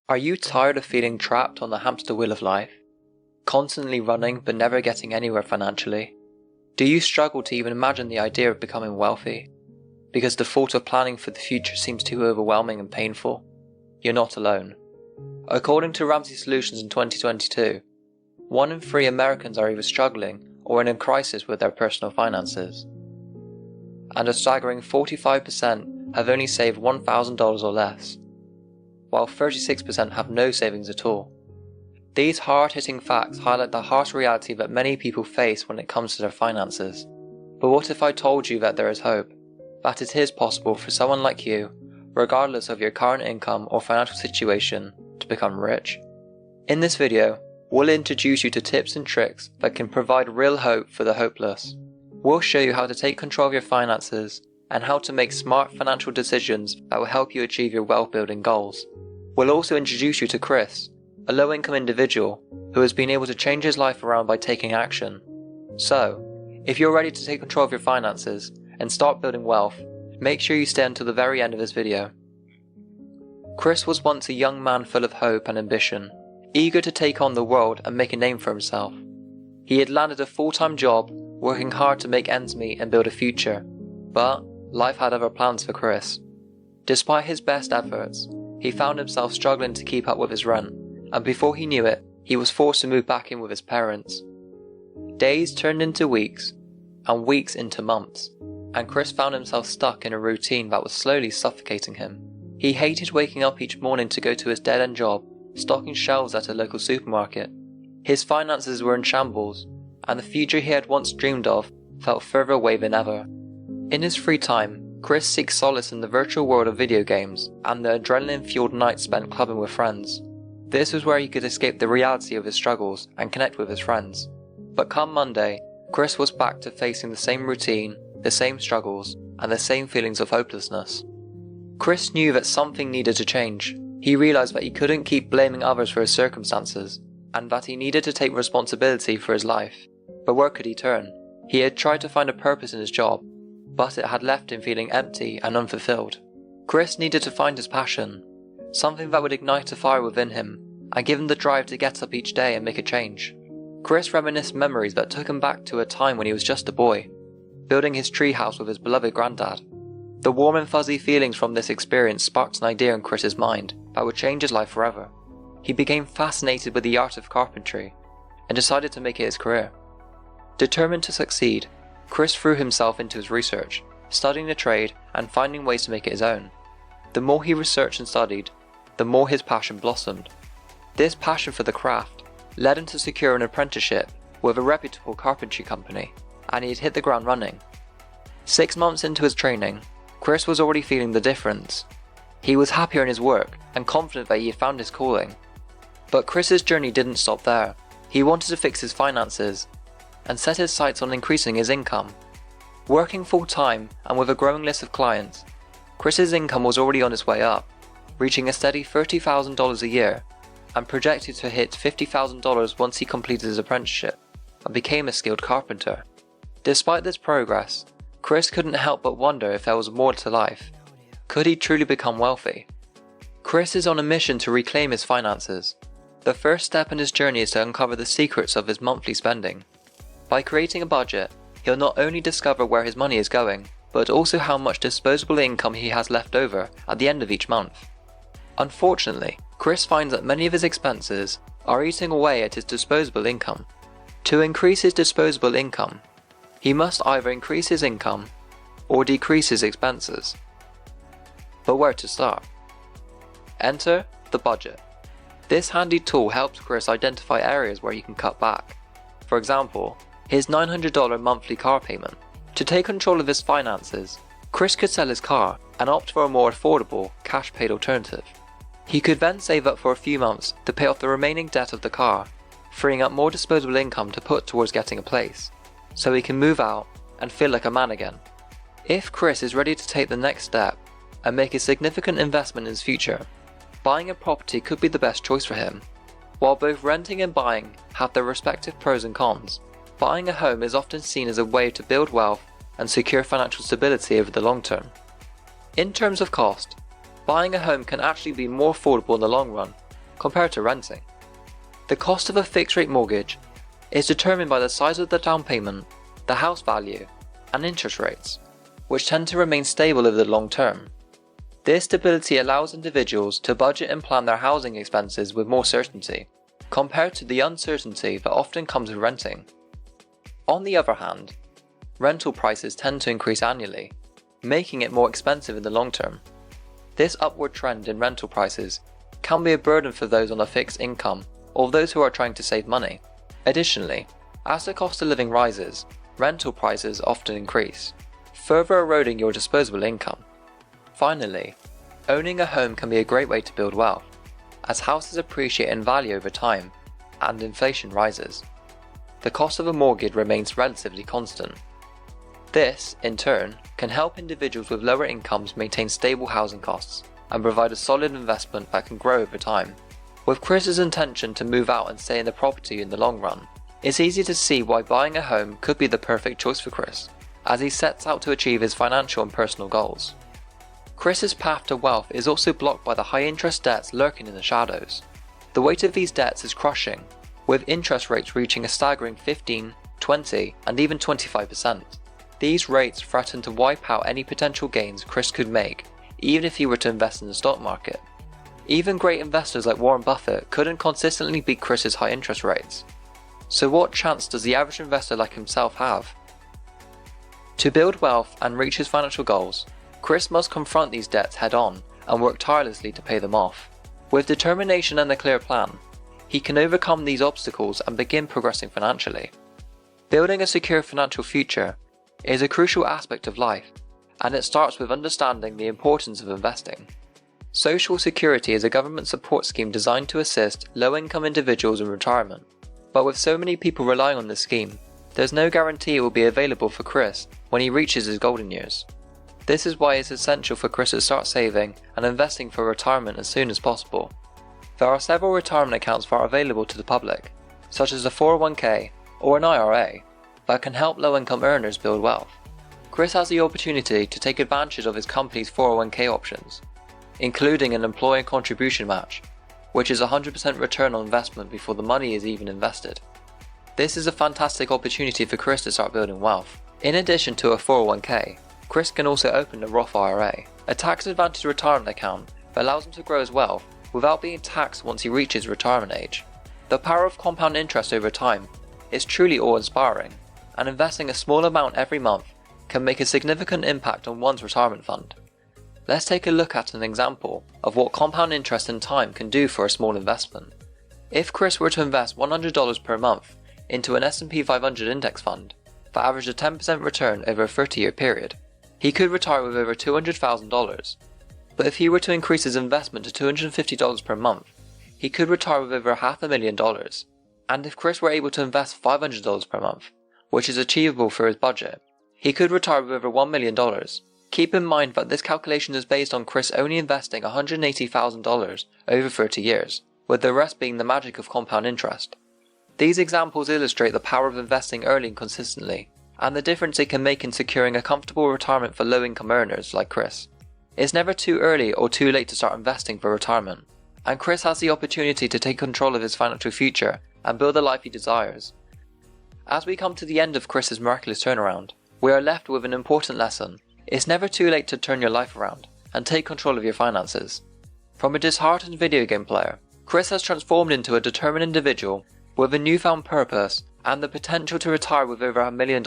Are you tired of feeling trapped on the hamster wheel of life? Constantly running but never getting anywhere financially? Do you struggle to even imagine the idea of becoming wealthy? Because the thought of planning for the future seems too overwhelming and painful? You're not alone. According to Ramsey Solutions in 2022, 1 in 3 Americans are either struggling or in a crisis with their personal finances. And a staggering 45% have only saved $1,000 or less, while 36% have no savings at all. These hard-hitting facts highlight the harsh reality that many people face when it comes to their finances. But what if I told you that there is hope? That it is possible for someone like you, regardless of your current income or financial situation, to become rich? In this video, we'll introduce you to tips and tricks that can provide real hope for the hopeless. We'll show you how to take control of your finances and how to make smart financial decisions that will help you achieve your wealth-building goals. We'll also introduce you to Chris, a low-income individual who has been able to change his life around by taking action. So, if you're ready to take control of your finances and start building wealth, make sure you stay until the very end of this video. Chris was once a young man full of hope and ambition, eager to take on the world and make a name for himself. He had landed a full-time job, working hard to make ends meet and build a future. But life had other plans for Chris. Despite his best efforts, he found himself struggling to keep up with his rent, and before he knew it, he was forced to move back in with his parents. Days turned into weeks, and weeks into months, and Chris found himself stuck in a routine that was slowly suffocating him. He hated waking up each morning to go to his dead-end job, stocking shelves at a local supermarket. His finances were in shambles, and the future he had once dreamed of felt further away than ever. In his free time, Chris seeks solace in the virtual world of video games and the adrenaline-fueled nights spent clubbing with friends. This was where he could escape the reality of his struggles and connect with his friends. But come Monday, Chris was back to facing the same routine, the same struggles, and the same feelings of hopelessness. Chris knew that something needed to change. He realized that he couldn't keep blaming others for his circumstances, and that he needed to take responsibility for his life. But where could he turn? He had tried to find a purpose in his job, but it had left him feeling empty and unfulfilled. Chris needed to find his passion, something that would ignite a fire within him, and give him the drive to get up each day and make a change. Chris reminisced memories that took him back to a time when he was just a boy, building his treehouse with his beloved granddad. The warm and fuzzy feelings from this experience sparked an idea in Chris's mind that would change his life forever. He became fascinated with the art of carpentry, and decided to make it his career. Determined to succeed, Chris threw himself into his research, studying the trade and finding ways to make it his own. The more he researched and studied, the more his passion blossomed. This passion for the craft led him to secure an apprenticeship with a reputable carpentry company, and he had hit the ground running. 6 months into his training, Chris was already feeling the difference. He was happier in his work and confident that he had found his calling. But Chris's journey didn't stop there. He wanted to fix his finances and set his sights on increasing his income. Working full-time and with a growing list of clients, Chris's income was already on its way up, reaching a steady $30,000 a year, and projected to hit $50,000 once he completed his apprenticeship and became a skilled carpenter. Despite this progress, Chris couldn't help but wonder if there was more to life. Could he truly become wealthy? Chris is on a mission to reclaim his finances. The first step in his journey is to uncover the secrets of his monthly spending. By creating a budget, he'll not only discover where his money is going, but also how much disposable income he has left over at the end of each month. Unfortunately, Chris finds that many of his expenses are eating away at his disposable income. To increase his disposable income, he must either increase his income or decrease his expenses. But where to start? Enter the budget. This handy tool helps Chris identify areas where he can cut back. For example, his $900 monthly car payment. To take control of his finances, Chris could sell his car and opt for a more affordable, cash-paid alternative. He could then save up for a few months to pay off the remaining debt of the car, freeing up more disposable income to put towards getting a place, so he can move out and feel like a man again. If Chris is ready to take the next step and make a significant investment in his future, buying a property could be the best choice for him. While both renting and buying have their respective pros and cons, buying a home is often seen as a way to build wealth and secure financial stability over the long term. In terms of cost, buying a home can actually be more affordable in the long run, compared to renting. The cost of a fixed-rate mortgage is determined by the size of the down payment, the house value, and interest rates, which tend to remain stable over the long term. This stability allows individuals to budget and plan their housing expenses with more certainty, compared to the uncertainty that often comes with renting. On the other hand, rental prices tend to increase annually, making it more expensive in the long term. This upward trend in rental prices can be a burden for those on a fixed income or those who are trying to save money. Additionally, as the cost of living rises, rental prices often increase, further eroding your disposable income. Finally, owning a home can be a great way to build wealth, as houses appreciate in value over time and inflation rises. The cost of a mortgage remains relatively constant. This, in turn, can help individuals with lower incomes maintain stable housing costs and provide a solid investment that can grow over time. With Chris's intention to move out and stay in the property in the long run, it's easy to see why buying a home could be the perfect choice for Chris, as he sets out to achieve his financial and personal goals. Chris's path to wealth is also blocked by the high interest debts lurking in the shadows. The weight of these debts is crushing, with interest rates reaching a staggering 15, 20, and even 25%. These rates threaten to wipe out any potential gains Chris could make, even if he were to invest in the stock market. Even great investors like Warren Buffett couldn't consistently beat Chris's high interest rates. So what chance does the average investor like himself have? To build wealth and reach his financial goals, Chris must confront these debts head-on and work tirelessly to pay them off. With determination and a clear plan, he can overcome these obstacles and begin progressing financially. Building a secure financial future is a crucial aspect of life, and it starts with understanding the importance of investing. Social Security is a government support scheme designed to assist low-income individuals in retirement, but with so many people relying on this scheme, there's no guarantee it will be available for Chris when he reaches his golden years. This is why it's essential for Chris to start saving and investing for retirement as soon as possible. There are several retirement accounts that are available to the public, such as a 401k or an IRA, that can help low-income earners build wealth. Chris has the opportunity to take advantage of his company's 401k options, including an employer contribution match, which is a 100% return on investment before the money is even invested. This is a fantastic opportunity for Chris to start building wealth. In addition to a 401k, Chris can also open a Roth IRA, a tax-advantaged retirement account that allows him to grow his wealth without being taxed once he reaches retirement age. The power of compound interest over time is truly awe-inspiring, and investing a small amount every month can make a significant impact on one's retirement fund. Let's take a look at an example of what compound interest in time can do for a small investment. If Chris were to invest $100 per month into an S&P 500 index fund that averaged a 10% return over a 30-year period, he could retire with over $200,000. But if he were to increase his investment to $250 per month, he could retire with over $500,000. And if Chris were able to invest $500 per month, which is achievable for his budget, he could retire with over $1 million. Keep in mind that this calculation is based on Chris only investing $180,000 over 30 years, with the rest being the magic of compound interest. These examples illustrate the power of investing early and consistently, and the difference it can make in securing a comfortable retirement for low-income earners like Chris. It's never too early or too late to start investing for retirement, and Chris has the opportunity to take control of his financial future and build the life he desires. As we come to the end of Chris's miraculous turnaround, we are left with an important lesson. It's never too late to turn your life around and take control of your finances. From a disheartened video game player, Chris has transformed into a determined individual with a newfound purpose and the potential to retire with over $1 million.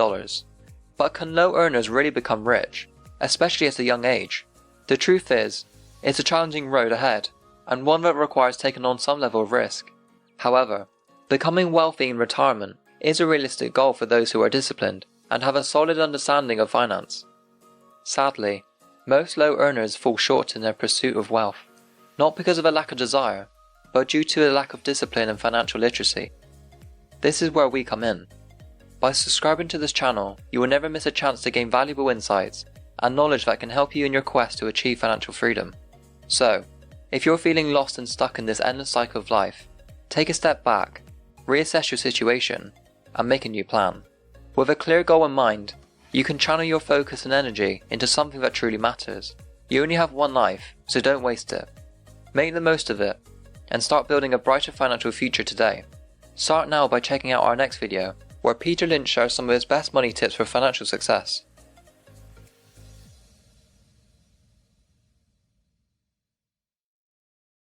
But can low earners really become rich, especially at a young age? The truth is, it's a challenging road ahead, and one that requires taking on some level of risk. However, becoming wealthy in retirement is a realistic goal for those who are disciplined and have a solid understanding of finance. Sadly, most low earners fall short in their pursuit of wealth, not because of a lack of desire, but due to a lack of discipline and financial literacy. This is where we come in. By subscribing to this channel, you will never miss a chance to gain valuable insights and knowledge that can help you in your quest to achieve financial freedom. So, if you're feeling lost and stuck in this endless cycle of life, take a step back, reassess your situation, and make a new plan. With a clear goal in mind, you can channel your focus and energy into something that truly matters. You only have one life, so don't waste it. Make the most of it. and start building a brighter financial future today. Start now by checking out our next video, where Peter Lynch shares some of his best money tips for financial success.